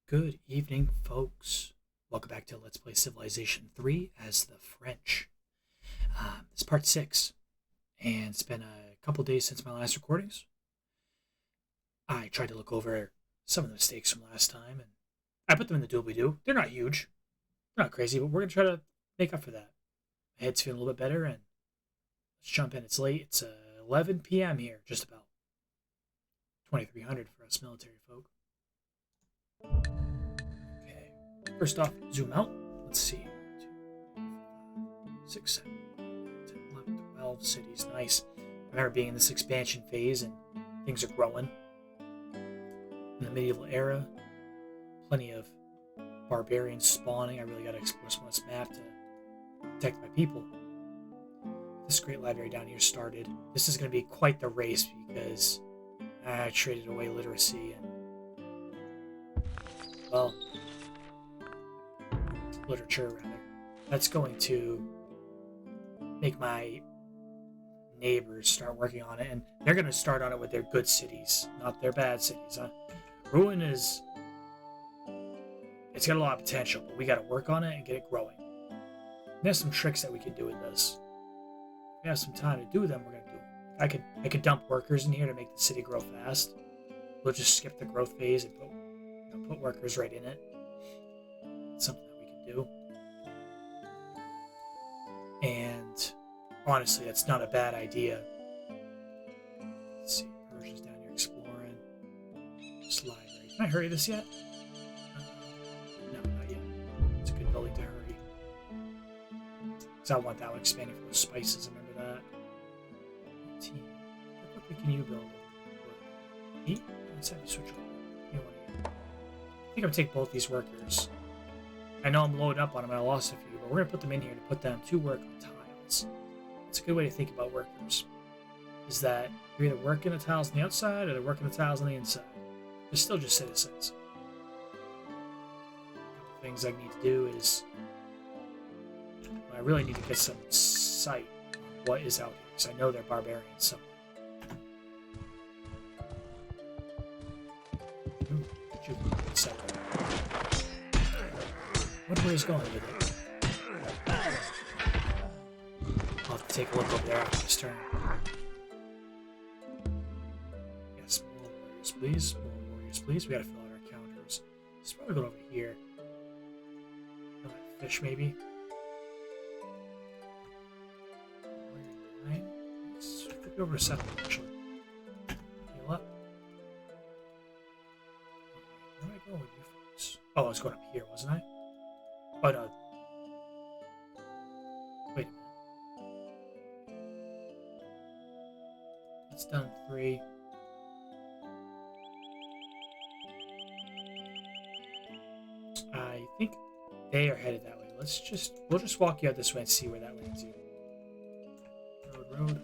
Good evening, folks. Welcome back to Let's Play Civilization 3 as the French. This is part 6, and it's been a couple days since my last recordings. I tried to look over some of the mistakes from last time, and I put them in the doobly-doo. They're not huge, they're not crazy, but we're going to try to make up for that. My head's feeling a little bit better, and let's jump in. It's late. It's 11 p.m. here, just about. 2300 for us military folk. Okay, first off, zoom out. Let's see. 2, 6, 7, 10, 11, 12 cities. Nice. I remember being in this expansion phase and things are growing. In the medieval era, plenty of barbarians spawning. I really got to explore some of this map to protect my people. This great library down here started. This is going to be quite the race because I traded away literacy and, well, literature rather. That's going to make my neighbors start working on it, and they're going to start on it with their good cities, not their bad cities. Ruin is, it's got a lot of potential, but we got to work on it and get it growing. And there's some tricks that we can do with this. If we have some time to do them, we're going to do them. I could dump workers in here to make the city grow fast. We'll just skip the growth phase and put workers right in it. It's something that we can do. And honestly, that's not a bad idea. Let's see, Persia's down here exploring. This library. Can I hurry this yet? No, not yet. It's a good building to hurry. Because I want that one expanding for those spices. Remember that? 18. How quickly can you build? 8? Let's have you switch over. I think I'm going to take both these workers. I know I'm loading up on them and I lost a few, but we're going to put them in here to put them to work on tiles. It's a good way to think about workers. Is that you're either working the tiles on the outside or they're working the tiles on the inside. They're still just citizens. A couple things I need to do is I really need to get some sight on what is out here, because I know they're barbarians somewhere. Where is going with it? I'll have to take a look over there after this turn. Yes, more warriors, please. More warriors, please. We gotta fill out our counters. Let's probably go over here. Fish, maybe. Warrior 9. Let's flip over to 7, actually. Heal up. Where do I go with you folks? Oh, I was going up here, wasn't I? Oh no. Wait a minute. It's done 3. I think they are headed that way. We'll just walk you out this way and see where that lands you. Road.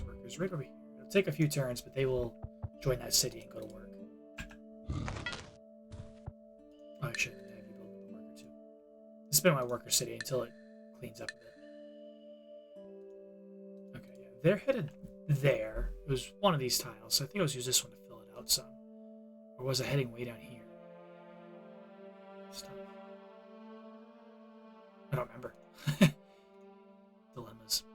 Workers right over here. It'll take a few turns, but they will join that city and go to work. Oh, I should have you build a worker too. This has been my worker city until it cleans up a bit. Okay, yeah, they're headed there. It was one of these tiles, so I think I was use this one to fill it out some. Or was I heading way down here? Stuff. I don't remember. Dilemmas.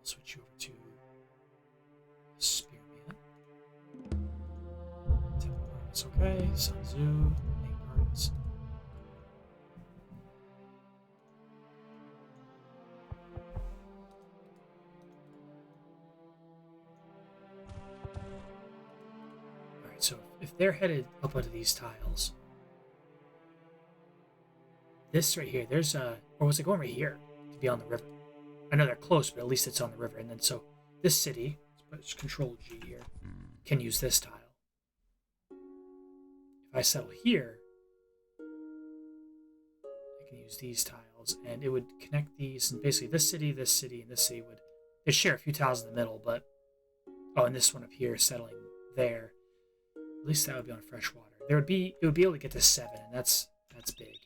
Switch you over to Spearman. Temple Gardens, okay. Sun Tzu, Main Gardens. Alright, so if they're headed up onto these tiles, this right here, there's a. Or was it going right here to be on the river? I know they're close, but at least it's on the river. And then so this city, let's put Control G here, can use this tile. If I settle here, I can use these tiles, and it would connect these. And basically, this city, and this city would They share a few tiles in the middle, but oh, and this one up here settling there. At least that would be on freshwater. It would be able to get to 7, and that's big.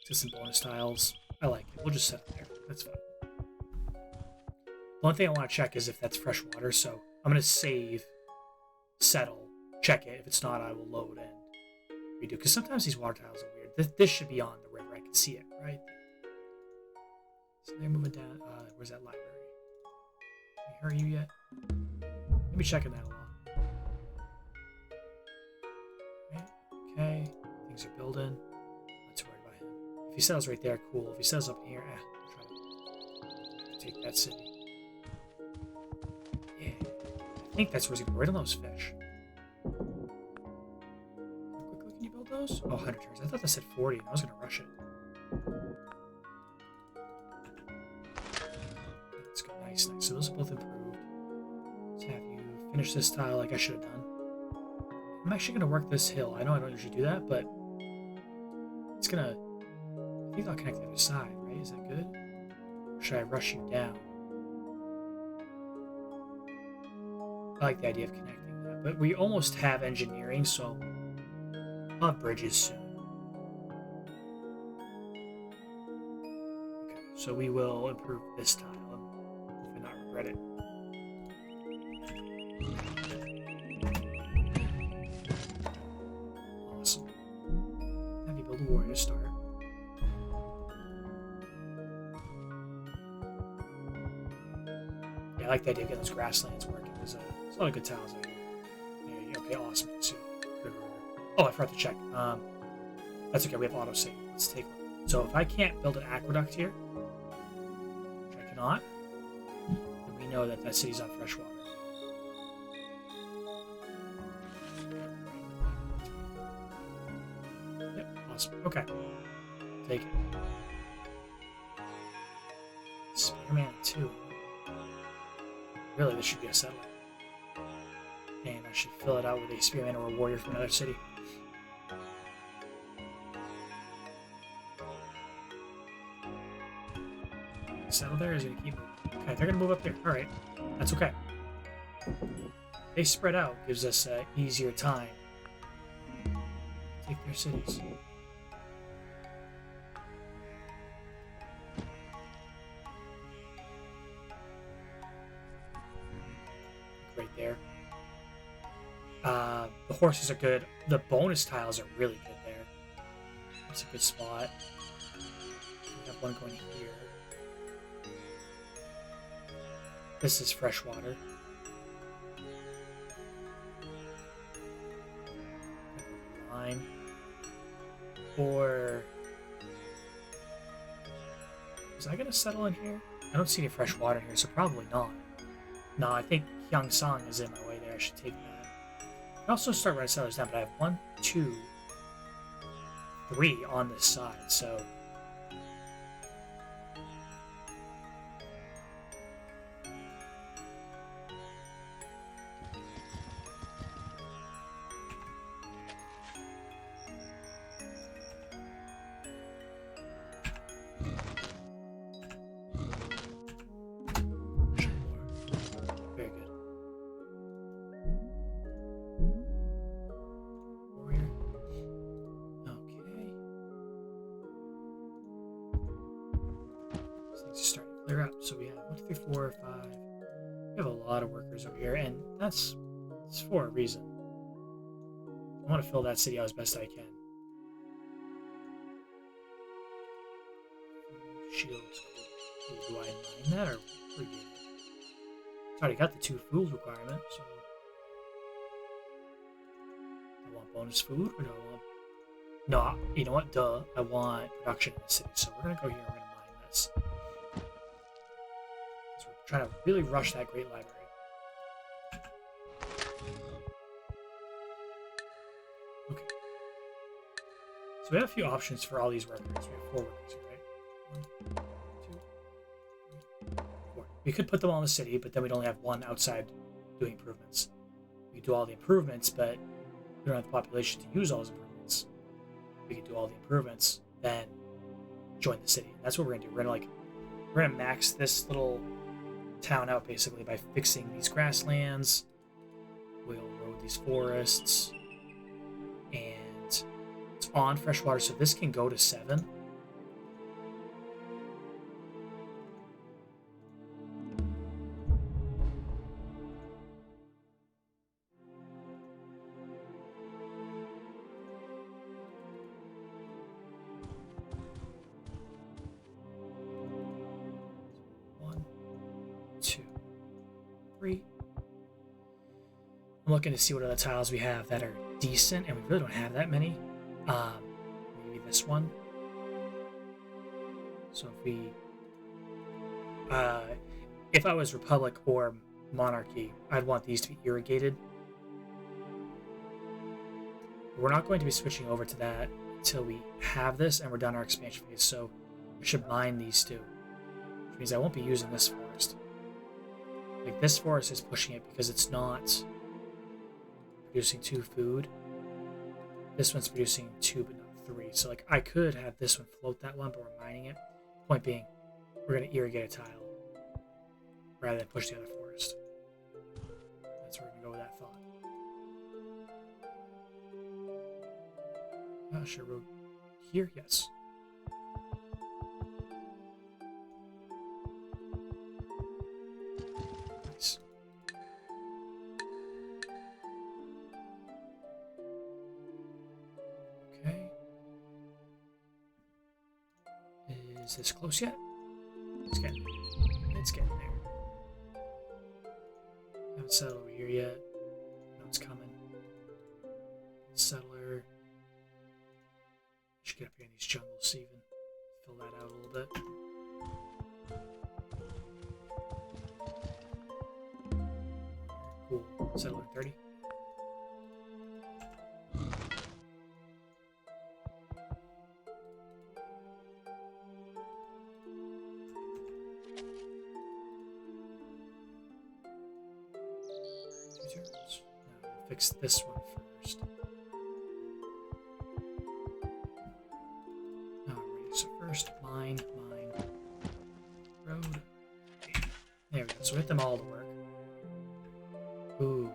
Just some bonus tiles. I like it. We'll just settle there. That's fine. The only thing I want to check is if that's freshwater, so I'm gonna save, settle, check it. If it's not, I will load and redo. Because sometimes these water tiles are weird. This should be on the river. I can see it right there. So they're moving down. Where's that library? Can we hurry you yet? Maybe checking that a lot. Okay, things are building. Let's worry about him. If he settles right there, cool. If he settles up here, I'll try to take that city. Yeah, I think that's where he's gonna get rid of those fish. How quickly can you build those? Oh, 100 turns. I thought that said 40, and I was gonna rush it. Let's go. Nice, nice. So those are both improved. Let's have you finish this tile like I should have done. I'm actually going to work this hill. I know I don't usually do that, but it's going to... I think I'll connect the other side, right? Is that good? Or should I rush you down? I like the idea of connecting that. But we almost have engineering, so I'll have bridges soon. Okay, so we will improve this tile and hopefully not regret it. The warrior start. Yeah, I like the idea of getting those grasslands working. There's a lot of good tiles out here. Okay, awesome. Oh, I forgot to check. That's okay. We have auto save. Let's take one. So if I can't build an aqueduct here, which I cannot, then we know that that city's on freshwater. Awesome. Okay. Take it. Spearman 2. Really, this should be a settler. And I should fill it out with a spearman or a warrior from another city. Settle there, is it going to keep moving? Okay, they're going to move up there. Alright. That's okay. They spread out, gives us an easier time. Take their cities. Right there. The horses are good. The bonus tiles are really good there. That's a good spot. We have one going here. This is freshwater. Line. Or was I gonna settle in here? I don't see any fresh water in here, so probably not. No, I think Gyeongsang is in my way there. I should take that. I can also start writing settlers down, but I have 1, 2, 3 on this side, so. So we have 1, 2, 3, 4, 5. We have a lot of workers over here, and it's for a reason. I want to fill that city out as best I can. Shields. Do I mine that or forget it? It's already got the 2 food requirement, so I want bonus food, or do I want? No, you know what? Duh. I want production in the city, so we're gonna go here. We're gonna mine this. Trying to really rush that great library. Okay. So we have a few options for all these workers. We have 4 workers here, right? 1, 2, 3, 4. We could put them all in the city, but then we'd only have 1 outside doing improvements. We could do all the improvements, but we don't have the population to use all those improvements. We could do all the improvements, then join the city. That's what we're gonna do. We're gonna max this little town out basically by fixing these grasslands. We'll road these forests. And it's on freshwater, so this can go to 7. I'm looking to see what other tiles we have that are decent, and we really don't have that many. Maybe this one. So if I was Republic or Monarchy, I'd want these to be irrigated. We're not going to be switching over to that until we have this and we're done our expansion phase, so I should mine these two. Which means I won't be using this forest. Like, this forest is pushing it because it's not producing 2 food. This one's producing 2 but not 3. So like, I could have this one float that one, but we're mining it. Point being, we're going to irrigate a tile rather than push the other forest. That's where we're going to go with that thought. Should I road here? Yes. Nice. Okay. Is this close yet? It's getting there. Haven't settled over here yet. No, it's coming. Settler. Should get up here in these jungles even. Fill that out a little bit. Cool. Settler 30. Now we'll fix this one first. Alright, so first mine, road. There we go. So we hit them all to work. Ooh.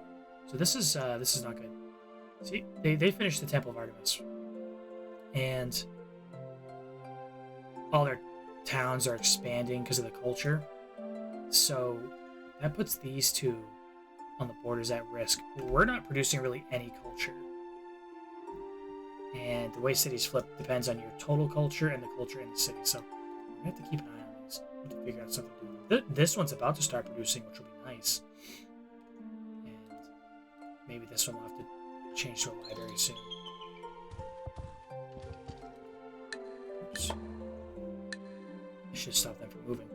So this is not good. See, they finished the Temple of Artemis. And all their towns are expanding because of the culture. So that puts these two on the borders at risk. We're not producing really any culture. And the way cities flip depends on your total culture and the culture in the city. So we have to keep an eye on these. We have to figure out something to do. This one's about to start producing, which will be nice. And maybe this one will have to change to a library soon. Oops. I should stop them from moving.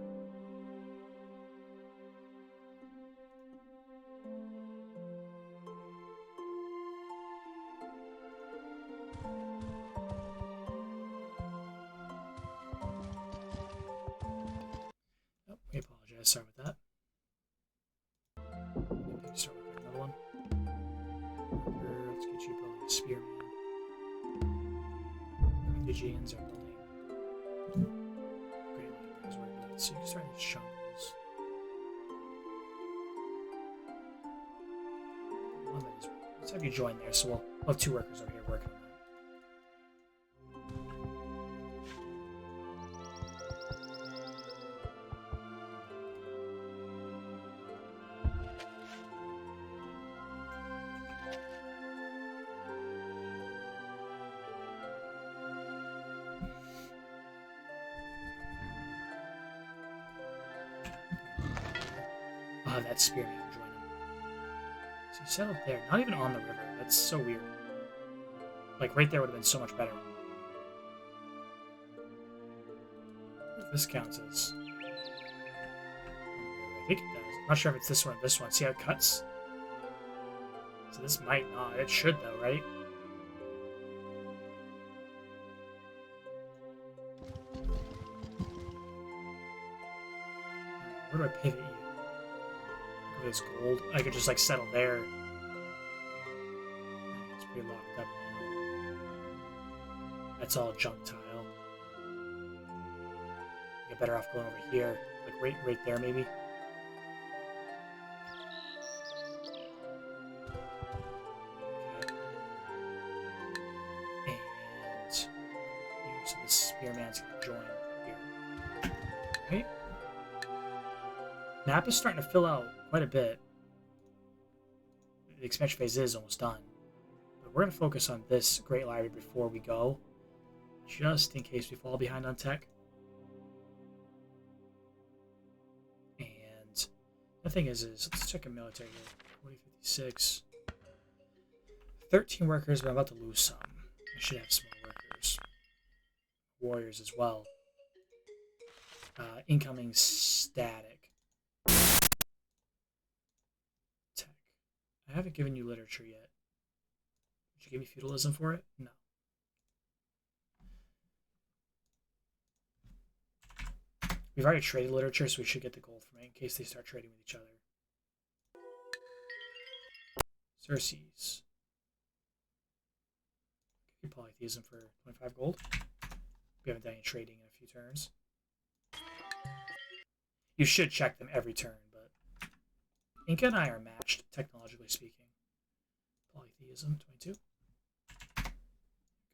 We apologize. Sorry about that. Maybe start with another one. Let's get you building a spearman. Carthaginians are building great libraries. Where are we? So you can start these jungles. Let's have you join there. So we'll have 2 workers over here working on that. That spearman join him. So you settled there, not even on the river. That's so weird. Like, right there would have been so much better. If this counts as... I think it does. I'm not sure if it's this one or this one. See how it cuts? So this might not. It should, though, right? Where do I pivot you? This gold. I could just like settle there. It's pretty locked up now. That's all junk tile. You're better off going over here. Like right there maybe. Your man's going to join here. Right? Map is starting to fill out quite a bit. The expansion phase is almost done. But we're going to focus on this great library before we go, just in case we fall behind on tech. And the thing is let's check a military here. 4056. 13 workers, but I'm about to lose some. I should have some more workers. Warriors as well. Incoming static. Tech. I haven't given you literature yet. Did you give me feudalism for it? No. We've already traded literature, so we should get the gold from it in case they start trading with each other. Xerxes. Give you polytheism for 25 gold. We haven't done any trading in a few turns. You should check them every turn, but Inca and I are matched, technologically speaking. Polytheism, 22.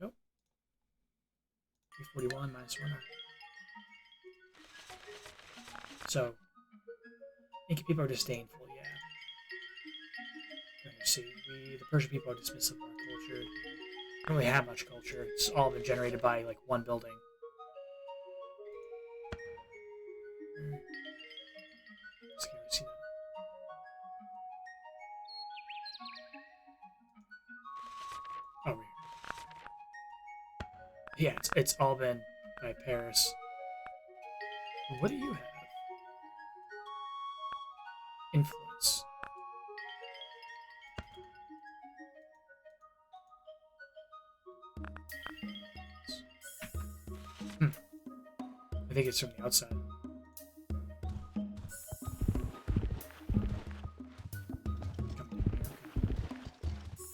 Go. 341 minus 1. So, Inca people are disdainful, yeah. Let's see, the Persian people are dismissive of our culture. Don't really have much culture. It's all been generated by, like, one building. Just can't see that. Over here. Yeah, it's all been by Paris. What do you have? Influence. I think it's from the outside.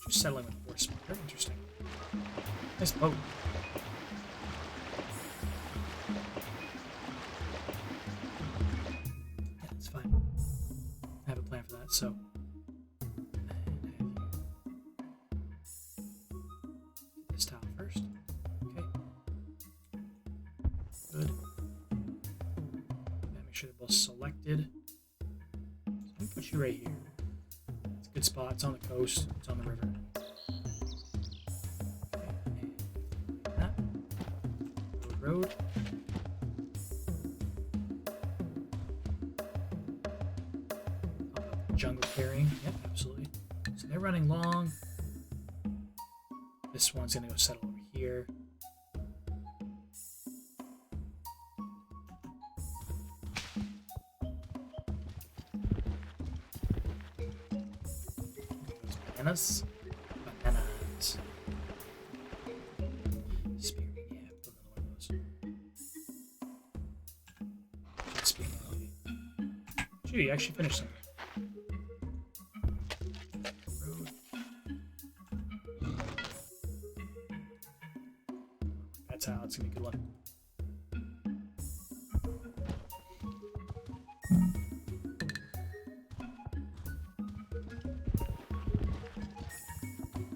Just settling with force. Very interesting. Nice boat. Yeah, it's fine. I have a plan for that, so. This tile first. Okay. Good. Make sure they're both selected. So I'm gonna put you right here. It's a good spot. It's on the coast. It's on the river. Okay. That. Road. Jungle carrying. Yep, absolutely. So they're running long. This one's gonna go settle over here. Bananas. Bananas. Spearman, yeah, put another one of those. Spearman. Gee, you actually finished something. That's how it's gonna be good luck.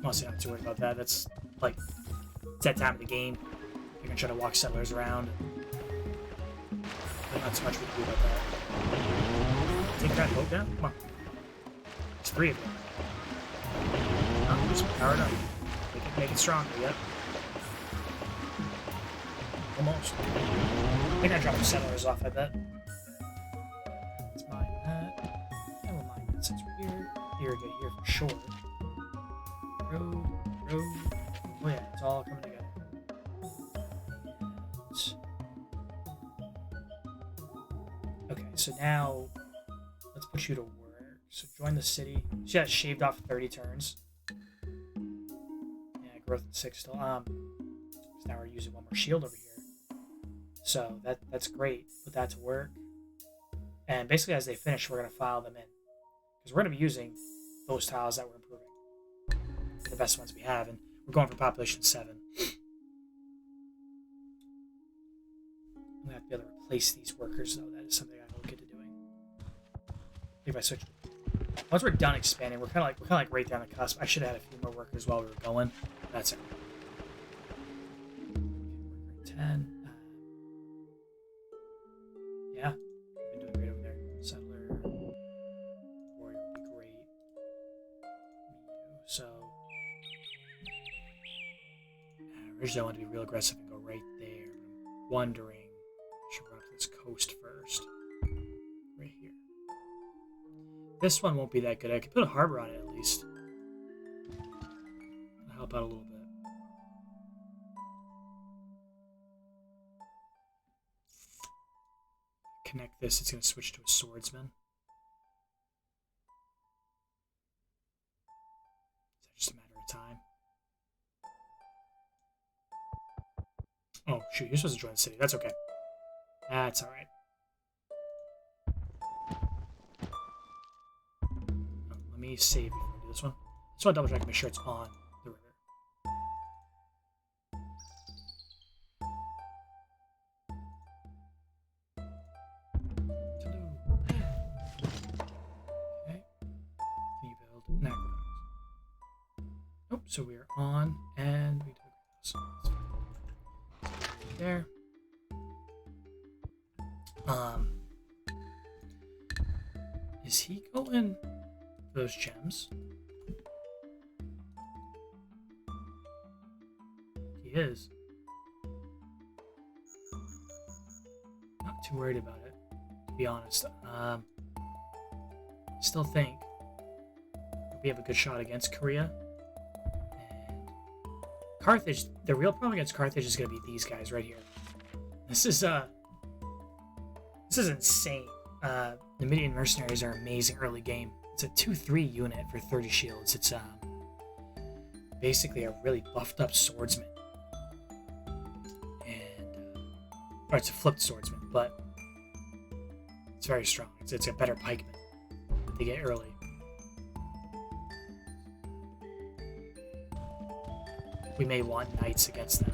Honestly, not too worried about that. That's like, it's that time of the game. You're gonna try to walk settlers around. There's not too much we can do about that. Take that boat down? Come on. There's 3 of them. Oh, just power it up. Make it stronger, yep. Almost. I think I dropped the settlers off, I bet. Let's mine that. And we'll mine that since we're here. Irrigate here for sure. Road. Oh yeah, it's all coming together. Okay, so now let's put you to work. So join the city. She got shaved off 30 turns. Yeah, growth at 6 still. So now we're using one more shield over here. So that's great. Put that to work. And basically as they finish, we're going to file them in. Because we're going to be using those tiles that we're improving. The best ones we have. And we're going for population 7. I'm going to have to be able to replace these workers, though. That is something I will get to doing. If I switch. Once we're done expanding, we're kind of like right down the cusp. I should have had a few more workers while we were going. That's it. Okay, worker 10. Originally I wanted to be real aggressive and go right there. But I'm wondering, I should run up to this coast first. Right here. This one won't be that good. I could put a harbor on it at least. That'll help out a little bit. Connect this, it's going to switch to a swordsman. Is that just a matter of time? Oh, shoot, you're supposed to join the city. That's okay. That's alright. Oh, let me save before I do this one. I just want to double check, make sure it's on the river. Okay. Can you build an aqueduct? Nope, so we are on, and we do there. Is he going for those gems? He is. Not too worried about it, to be honest. Still think we have a good shot against Korea. And Carthage, the real problem against Carthage is going to be these guys right here. This is insane. The Median Mercenaries are amazing early game. It's a 2-3 unit for 30 shields. It's basically a really buffed up swordsman. And or it's a flipped swordsman, but it's very strong. It's a better pikeman that they get early. We may want knights against them.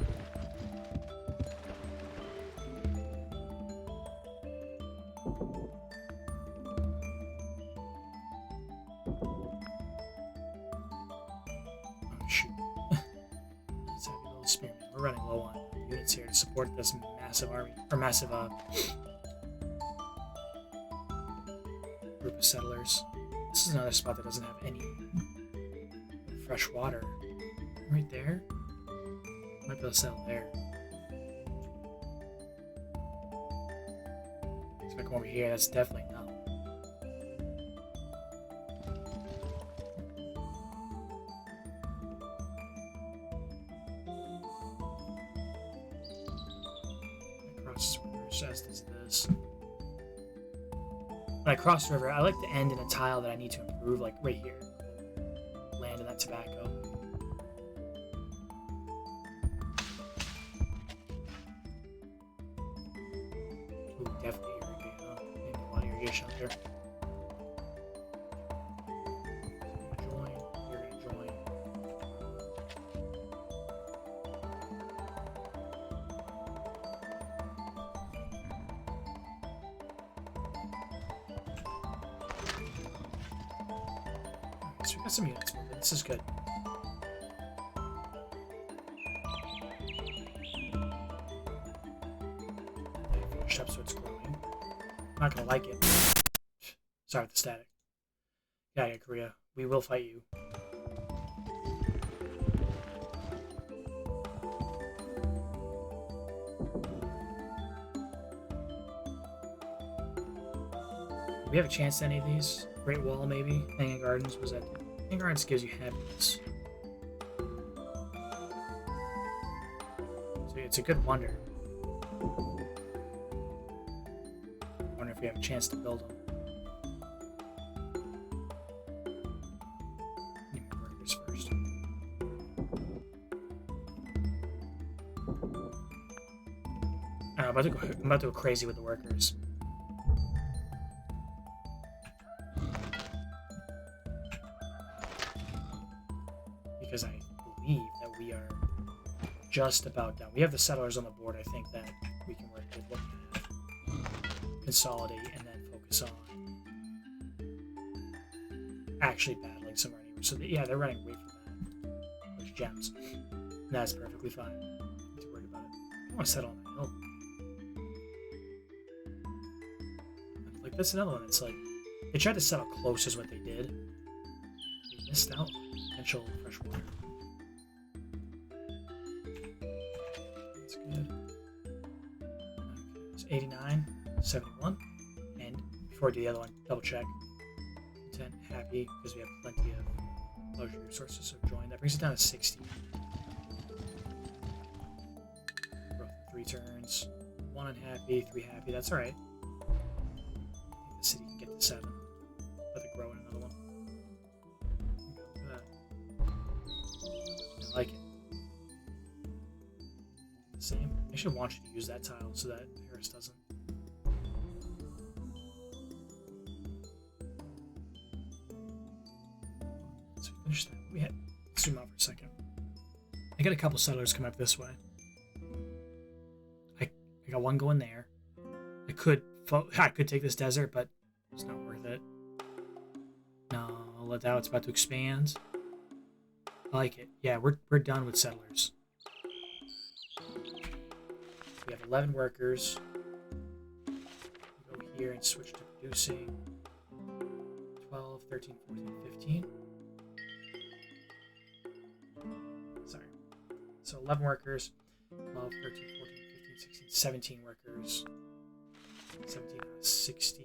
We're running low on units here to support this massive army, or massive group of settlers. This is another spot that doesn't have any fresh water. Right there. Might be able to settle there. So if I come over here, that's definitely no. When I cross the river, I like to end in a tile that I need to improve, like right here. Land in that tobacco. Ooh, definitely irrigate, huh? Maybe a lot of irrigation up there. Join. You're gonna join. So we got some units moving. This is good. Finished up, so it's growing. I'm not gonna like it. Sorry with the static. Yeah, Korea. We will fight you. Do we have a chance to any of these? Great Wall, maybe? Hanging Gardens, was that? Hanging Gardens gives you happiness. So it's a good wonder. I wonder if we have a chance to build them. Need my workers first. I'm about to go crazy with the workers. Because I believe that we are just about done. We have the settlers on the board. I think that we can work with what we have, consolidate, and then focus on actually battling somewhere anywhere. So yeah, they're running away from that. Those gems. And that's perfectly fine. Not too worried about it. I don't want to settle on that hill. Like that's another one. It's like they tried to settle close as what they did. They missed out on potential fresh water. So 89, 71. And before I do the other one, double check. Content, happy, because we have plenty of luxury resources, so join. That brings it down to 60. Growth in 3 turns. 1 unhappy, 3 happy, that's alright. I think the city can get to 7. Let it grow in another one. Look at that. I like it. The same. I actually want you to use that tile so that Paris doesn't. So we finished that. We had zoom out for a second. I got a couple settlers coming up this way. I got one going there. I could take this desert, but it's not worth it. No, let out. It's about to expand. I like it. Yeah, we're done with settlers. We have 11 workers. Go here and switch to producing. 12, 13, 14, 15. Sorry. So 11 workers. 12, 13, 14, 15, 16, 17 workers. 17 out of 60.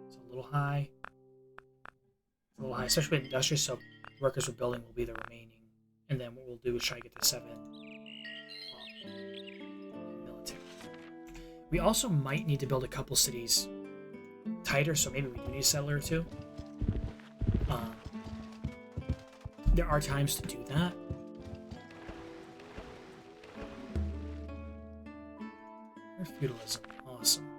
It's a little high. It's a little high, especially with industry, so workers we're building will be the remaining. And then what we'll do is try to get to 7 military. We also might need to build a couple cities tighter, so maybe we do need a settler or two. There are times to do that. Or feudalism. Awesome.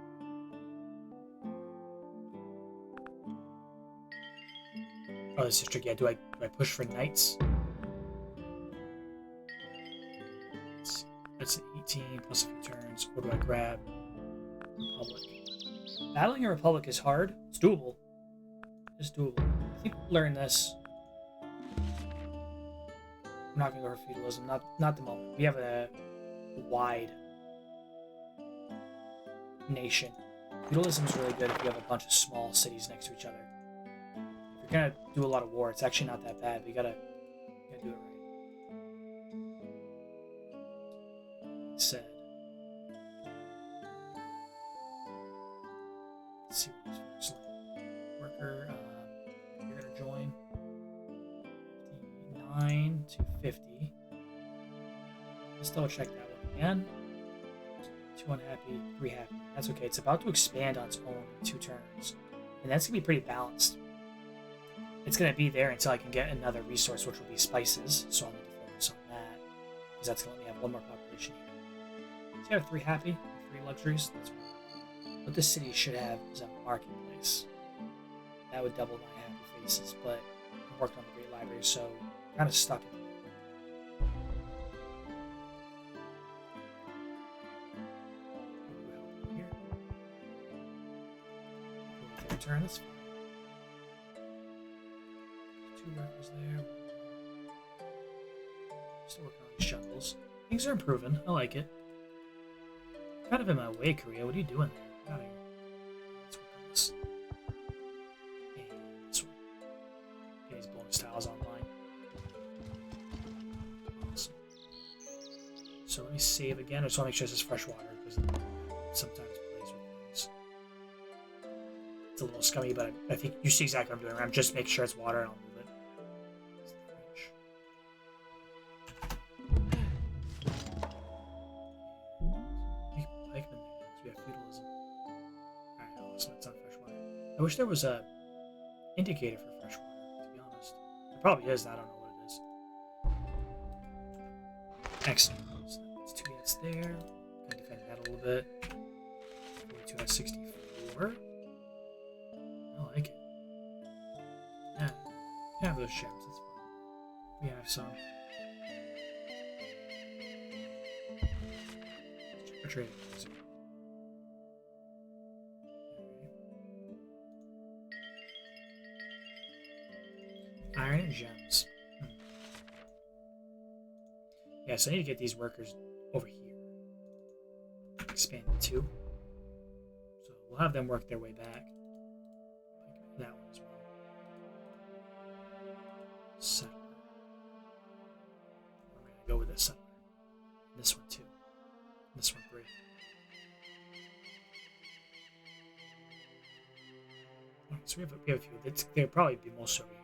Oh, this is tricky. Yeah, do I push for knights? That's an 18 plus a few turns. Or do I grab Republic? Battling a Republic is hard. It's doable. It's doable. I think we'll learn this. I'm not going to go for feudalism. Not the moment. We have a wide nation. Feudalism is really good if you have a bunch of small cities next to each other. If you're going to do a lot of war, it's actually not that bad, but you gotta do it right. Said. Let's see what this looks like. Worker, you're going to join. 59 to 50. Let's double check that one again. 2 unhappy, 3 happy. That's okay. It's about to expand on its own in 2 turns. And that's going to be pretty balanced. It's going to be there until I can get another resource, which will be spices. So I'll need to focus on that. Because that's going to let me have 1 more population here. So I have 3 happy, 3 luxuries. That's what this city should have is a marketplace. That would double my happy faces, but I'm working on the Great Library, so I'm kind of stuck in it. Turn this fine. 2 workers there. Still working on these jungles. Things are improving. I like it. Kind of in my way, Korea. What are you doing there? Get out of here. Let's work on this. And this one. Get these bonus tiles online. Awesome. So let me save again. I just want to make sure this is fresh water because sometimes it's a little scummy, but I think you see exactly what I'm doing. I'm just making sure it's water and I'll move it. Pikemen there, so we have feudalism. Alright, no, it's not fresh water. I wish there was a indicator for fresh water, to be honest. There probably is, I don't know what it is. Excellent. So that's 2 units there. Gonna defend that a little bit. 42 out of 64. I like it. Yeah, we have those gems, that's fine. We have some. Let's trade it. Iron and gems. Yeah, so I need to get these workers over here. Expand it too. So we'll have them work their way back. That one as well. Settler. I'm going to go with this settler. This one too. This one 3. So we have a few. They'll probably be most over here.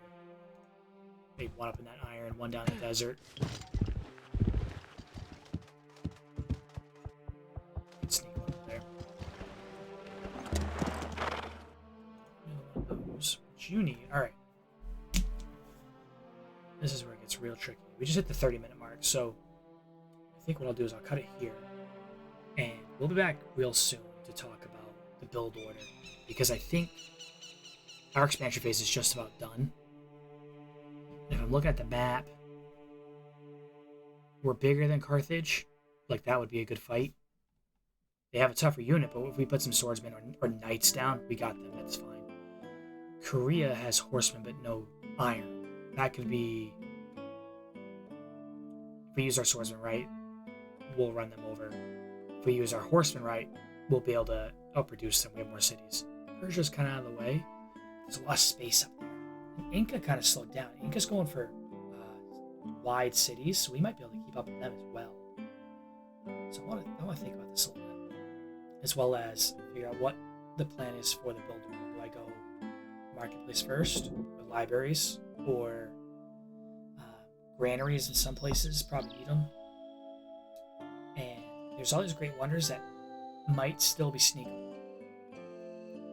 Maybe one up in that iron, one down in the desert. Sneak one up there. One of those. What you need. Alright. This is where it gets real tricky. We just hit the 30-minute mark, so I think what I'll do is I'll cut it here. And we'll be back real soon to talk about the build order. Because I think our expansion phase is just about done. If I'm looking at the map, we're bigger than Carthage. Like, that would be a good fight. They have a tougher unit, but if we put some swordsmen or knights down, we got them. That's fine. Korea has horsemen, but no iron. That could be... If we use our swordsmen right, we'll run them over. If we use our horsemen right, we'll be able to outproduce them. We have more cities. Persia's kind of out of the way. There's a lot of space up there. And Inca kind of slowed down. Inca's going for wide cities, so we might be able to keep up with them as well. So I want to think about this a little bit, as well as figure out what the plan is for the build order. Do I go marketplace first, or libraries, or granaries in some places? Probably need them. And there's all these great wonders that might still be sneakable.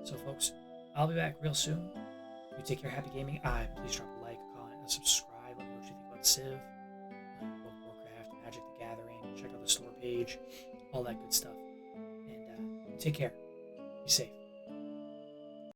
So, folks, I'll be back real soon. You take care, happy gaming. Please drop a like, a comment, and subscribe. Let me know what you think about Civ, World of Warcraft, Magic the Gathering. Check out the store page, all that good stuff. And take care. Be safe.